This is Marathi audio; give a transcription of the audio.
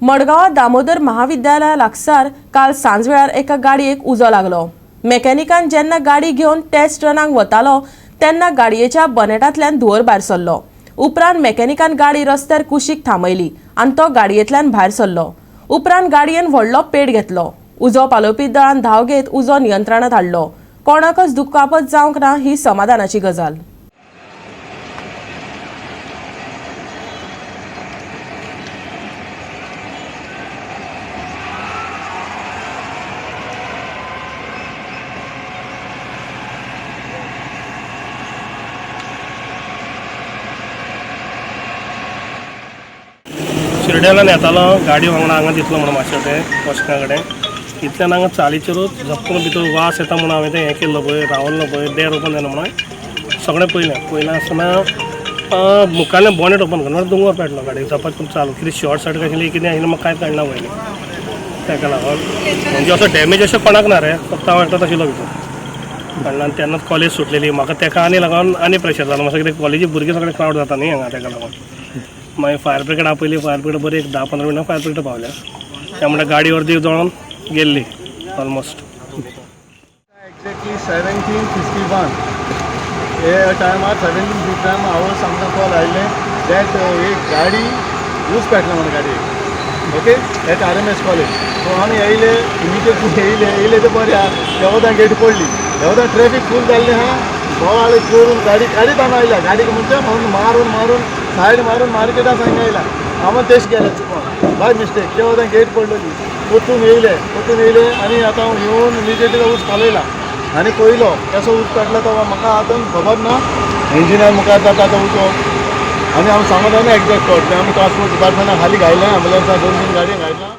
मडगांव दामोदर महाविद्यालया लागसार काल सांजवेळार एका गाडयेक उजो लागलो। मेकॅनिकान जेन्ना गाडी घेवन टेस्ट रनाक वतालो तेन्ना गाडयेच्या बनेटांतल्यान धुंवर भायर सरलो। उपरांत मेकॅनिकान गाडी रस्त्यार कुशीक थांबयली आनी तो गाडयेंतल्यान भायर सरलो। उपरांत गाडयेन व्हडलो पेट घेतलो। उजो पालोवपी दळान धांव घेत उजो नियंत्रणांत हाडलो। कोणाकच दुखापत जावंक ना ही समाधानाची गजाल। शिरड्याला येतालो गाडी वांगडा हांगा दिसलो म्हणून मातशें तें वचना कडेन इतल्यान हांगा चालीचेरूच झपकून भितर वास येता म्हणून हांवें तें हें केल्लो पळय रावल्लो पळय डेर ओपन जालें म्हणून सगळें पयलें आसतना मुखारलें बॉनेट ओपन करना दोंगर पेटलो गाडयेक झपाट करून चालू कितें शॉर्ट सर्कीट आशिल्लें कितें आशिल्लें म्हाका कांयच कळना पयलीं ताका लागून म्हणजे असो डॅमेज अशें कोणाक ना रे फक्त हांव एकटोच आशिल्लो भितर कळना तेन्नाच कॉलेज सुटलेली म्हाका ताका आनी लागून आनी प्रेशर जालो मातशें कितें कॉलेजी भुरगीं सगळें क्रावड जाता न्ही हांगा ताका लागून मागीर फायर ब्रिगेड आपयली फायर ब्रिगेड बरी एक 10-15 मिनटां फायर ब्रिगेड पावल्या त्या म्हणल्यार गाडी अर्दी जळोन गेल्ली ऑलमोस्ट। एक्झॅक्टली 17:51 हे टायमार 17:51 आवर्स आमकां कॉल आयिल्लें दॅट एक गाडी यूज पेटला म्हणून गाडी okay at RMS college so आमी येयले इमिजिएटली येयले ते बरें आहा देवदां गेट पडली देवदां ट्रॅफिक फूल जाल्लें आहा बोवाळ करून गाडी तांदूं आयल्या गाडीक म्हणचे मारून सायड मारून मार्केटां सांग आयला हांव तेश गेले चुकोन बाय मिस्टेक देवदां गेट पडलेली परतून येयले आनी आतां हांव येवन इमिजिएटली तो उस खालयला आनी पयलो कसो उस पेटला तो म्हाका आतां खबर ना इंजिनियर मुखार जाता तो उजो आनी हांव सांगत ना एक्झॅक्ट स्पॉट आमी ट्रान्सपोर्ट डिपार्टमेंटाक खाली घायलें एम्बुलंसा 2-3 गाडयो घायला।